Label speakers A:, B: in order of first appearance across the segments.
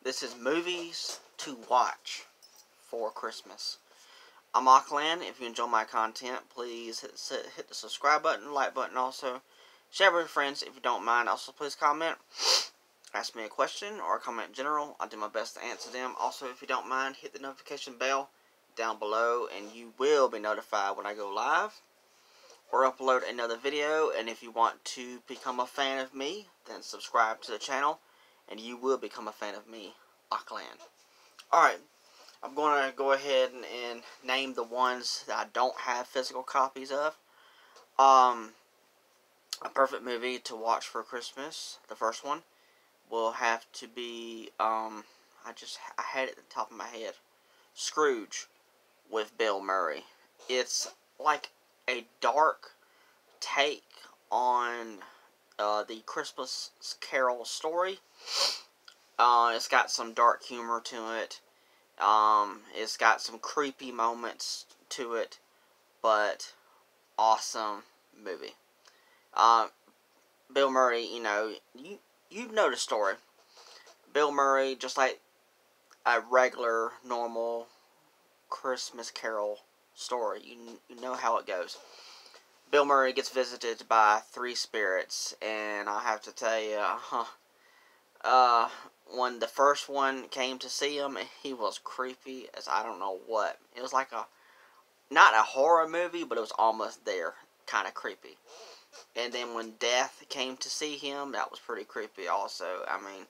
A: This is movies to watch for Christmas. I'm Auckland. If you enjoy my content, please hit the subscribe button, like button also. Share with your friends if you don't mind. Also, please comment. Ask me a question or a comment in general. I'll do my best to answer them. Also, if you don't mind, hit the notification bell down below and you will be notified when I go live or upload another video. And if you want to become a fan of me, then subscribe to the channel and you will become a fan of me, Auckland. Alright, I'm going to go ahead and name the ones that I don't have physical copies of. A perfect movie to watch for Christmas. The first one will have to be, I had it at the top of my head. Scrooge with Bill Murray. It's like a dark take on the Christmas Carol story. It's got some dark humor to it. It's got some creepy moments to it, but awesome movie. Bill Murray, you know the story. Bill Murray, just like a regular, normal Christmas Carol story. You know how it goes. Bill Murray gets visited by three spirits, and I have to tell you, when the first one came to see him, he was creepy as I don't know what. It was like not a horror movie, but it was almost there, kind of creepy. And then when Death came to see him, that was pretty creepy also. I mean,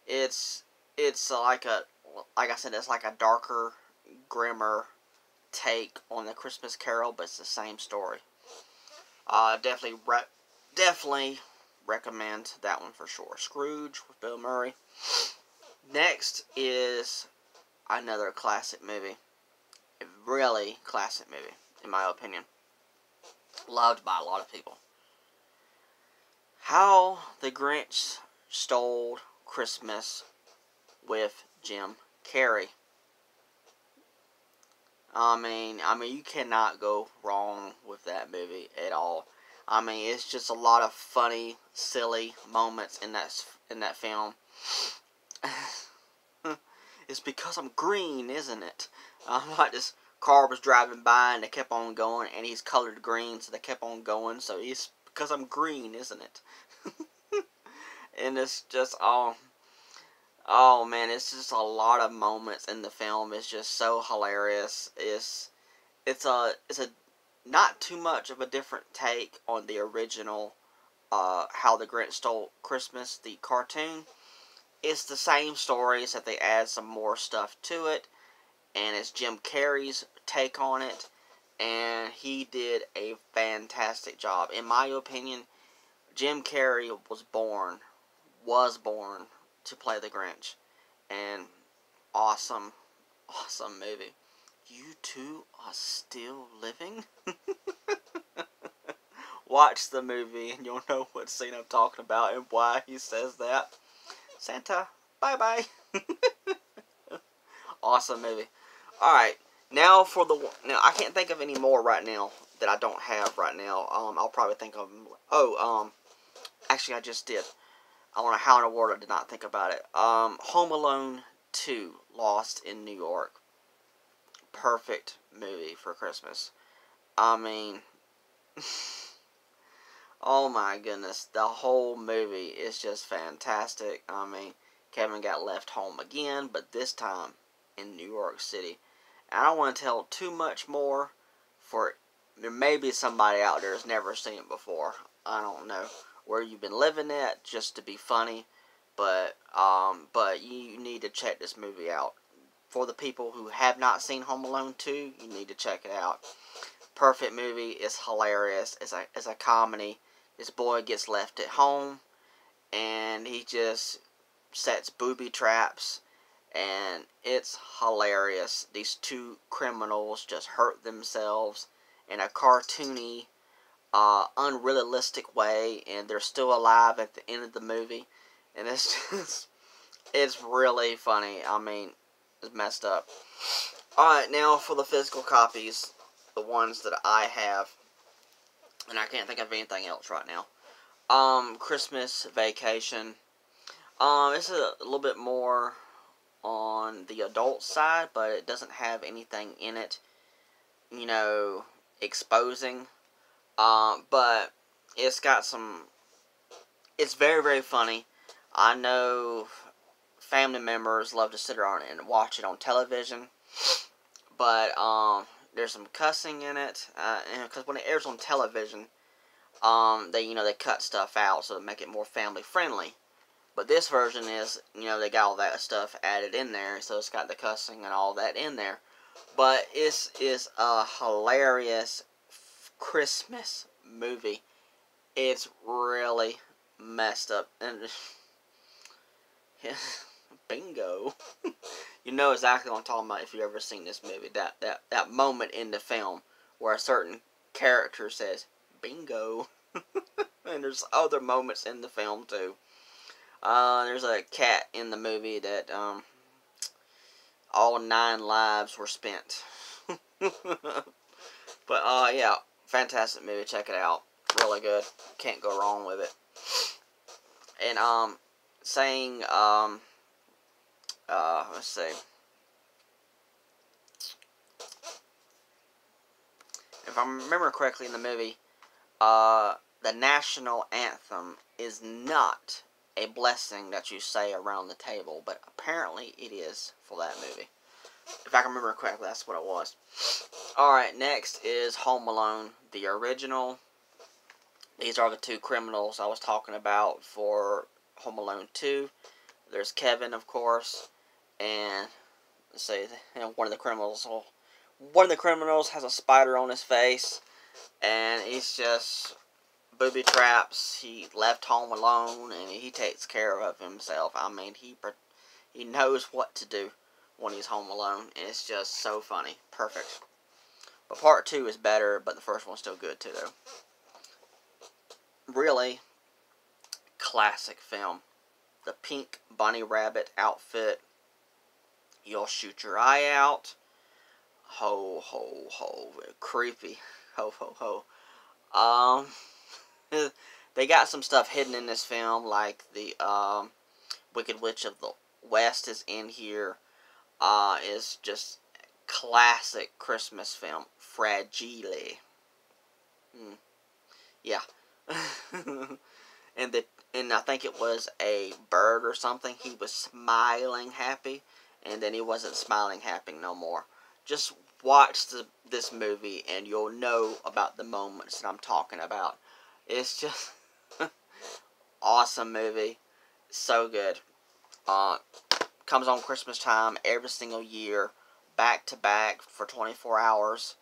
A: it's like I said, it's like a darker, grimmer take on the Christmas Carol, but it's the same story. Definitely recommend that one for sure. Scrooge with Bill Murray. Next is another classic movie. A really classic movie, in my opinion. Loved by a lot of people. How the Grinch Stole Christmas with Jim Carrey. I mean, you cannot go wrong with that movie at all. I mean, it's just a lot of funny, silly moments in that film. It's because I'm green, isn't it? Like this car was driving by and they kept on going, and he's colored green, so they kept on going. So it's because I'm green, isn't it? And it's just oh man, it's just a lot of moments in the film. It's just so hilarious. It's a not too much of a different take on the original How the Grinch Stole Christmas, the cartoon. It's the same story, except they add some more stuff to it, and it's Jim Carrey's take on it, and he did a fantastic job. In my opinion, Jim Carrey was born to play the Grinch, and awesome movie. You two are still living? Watch the movie and you'll know what scene I'm talking about and why he says that. Santa, bye-bye. Awesome movie. Alright, now I can't think of any more right now that I don't have right now. I'll probably think of actually I just did. I want to How in the World I did not think about it. Home Alone 2, Lost in New York. Perfect movie for Christmas. I mean, oh my goodness, the whole movie is just fantastic. I mean, Kevin got left home again, but this time in New York City. And I don't want to tell too much more, for there may be somebody out there who's never seen it before. I don't know where you've been living at, just to be funny, but you need to check this movie out. For the people who have not seen Home Alone 2, you need to check it out. Perfect movie. It's hilarious. It's a comedy. This boy gets left at home, and he just sets booby traps, and it's hilarious. These two criminals just hurt themselves in a cartoony, unrealistic way, and they're still alive at the end of the movie, and it's really funny. I mean, it's messed up. Alright, now for the physical copies, the ones that I have, and I can't think of anything else right now. Christmas Vacation. This is a little bit more on the adult side, but it doesn't have anything in it, you know, exposing. But it's got some. It's very, very funny. I know family members love to sit around and watch it on television, but there's some cussing in it, because when it airs on television, they cut stuff out so to make it more family friendly. But this version is, they got all that stuff added in there, so it's got the cussing and all that in there. But it is a hilarious Christmas movie. It's really messed up. And bingo. You know exactly what I'm talking about if you've ever seen this movie. That moment in the film where a certain character says, bingo. And there's other moments in the film too. There's a cat in the movie that all 9 lives were spent. But yeah, fantastic movie. Check it out. Really good. Can't go wrong with it. And saying let's see. If I remember correctly in the movie, the national anthem is not a blessing that you say around the table, but apparently it is for that movie. If I can remember correctly, that's what it was. Alright, next is Home Alone, the original. These are the 2 criminals I was talking about for Home Alone 2. There's Kevin, of course, and let's see, one of the criminals has a spider on his face, and he's just booby traps. He left home alone, and he takes care of himself. I mean, he knows what to do when he's home alone, and it's just so funny. Perfect. But part 2 is better, but the first one's still good too, though. Really classic film. The pink bunny rabbit outfit. You'll shoot your eye out. Ho, ho, ho. Creepy. Ho, ho, ho. They got some stuff hidden in this film, like the Wicked Witch of the West is in here. Is just classic Christmas film. Fragile. Yeah. And I think it was a bird or something. He was smiling happy, and then he wasn't smiling happy no more. Just watch this movie, and you'll know about the moments that I'm talking about. It's just awesome movie. So good. Comes on Christmas time every single year, back to back for 24 hours.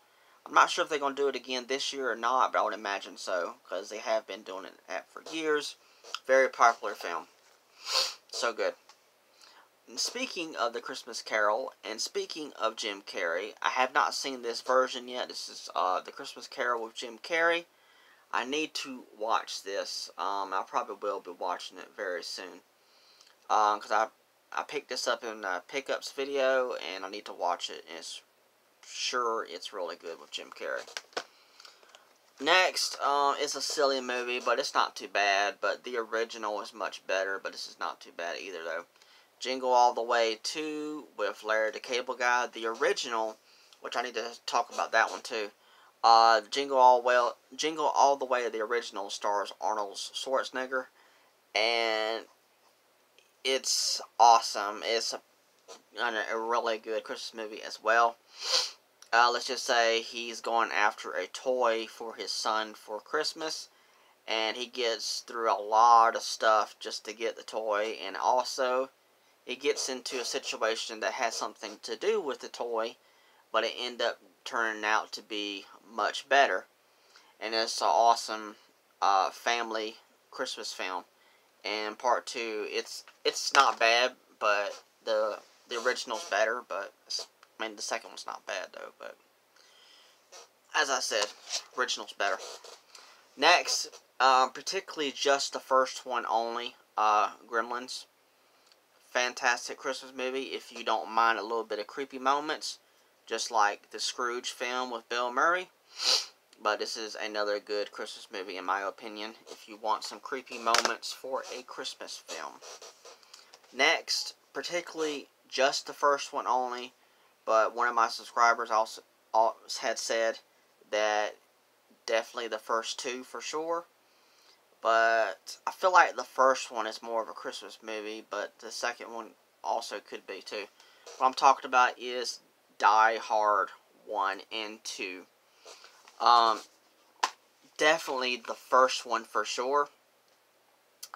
A: I'm not sure if they're going to do it again this year or not, but I would imagine so, because they have been doing it for years. Very popular film. So good. And speaking of The Christmas Carol, and speaking of Jim Carrey, I have not seen this version yet. This is The Christmas Carol with Jim Carrey. I need to watch this. I probably will be watching it very soon. Because I picked this up in a pickups video, and I need to watch it, and it's really good with Jim Carrey. Next, it's a silly movie, but it's not too bad. But the original is much better, but this is not too bad either, though. Jingle All the Way 2 with Larry the Cable Guy. The original, which I need to talk about that one too. Jingle All the Way, the original, stars Arnold Schwarzenegger, and it's awesome. It's a really good Christmas movie as well. Let's just say he's going after a toy for his son for Christmas, and he gets through a lot of stuff just to get the toy, and also he gets into a situation that has something to do with the toy, but it ended up turning out to be much better. And it's an awesome family Christmas film. And part 2, it's not bad, but the original's better, but the second one's not bad though, but as I said, original's better. Next, particularly just the first one only, Gremlins. Fantastic Christmas movie if you don't mind a little bit of creepy moments, just like the Scrooge film with Bill Murray. But this is another good Christmas movie in my opinion, if you want some creepy moments for a Christmas film. Next, particularly just the first one only, but one of my subscribers also had said that definitely the first two for sure. But I feel like the first one is more of a Christmas movie, but the second one also could be too. What I'm talking about is Die Hard 1 and 2. Definitely the first one for sure.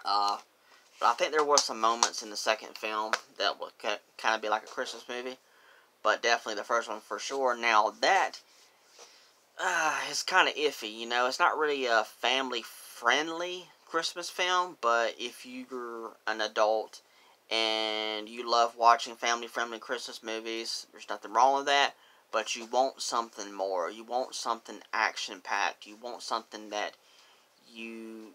A: But I think there were some moments in the second film that would kind of be like a Christmas movie. But definitely the first one for sure. Now that is kind of iffy, you know. It's not really a family-friendly Christmas film, but if you're an adult and you love watching family-friendly Christmas movies, there's nothing wrong with that. But you want something more. You want something action-packed. You want something that you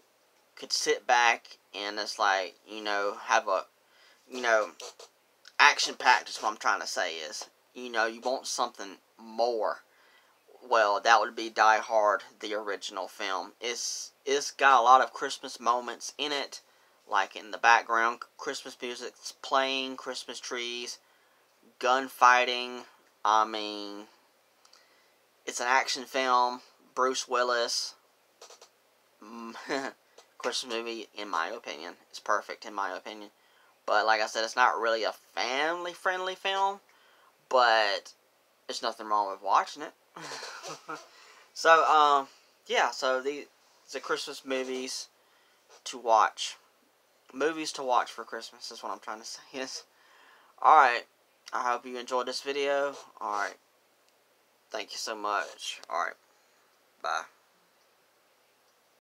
A: could sit back and it's like, you know, have a, you know, action-packed is what I'm trying to say is, you know, you want something more. Well, that would be Die Hard, the original film. It's got a lot of Christmas moments in it, like in the background, Christmas music's playing, Christmas trees, gunfighting. I mean, it's an action film. Bruce Willis. Christmas movie, in my opinion. It's perfect, in my opinion. But like I said, it's not really a family-friendly film, but there's nothing wrong with watching it. So, yeah, so these are Christmas movies to watch. Movies to watch for Christmas is what I'm trying to say. Yes. Alright, I hope you enjoyed this video. Alright, thank you so much. Alright, bye.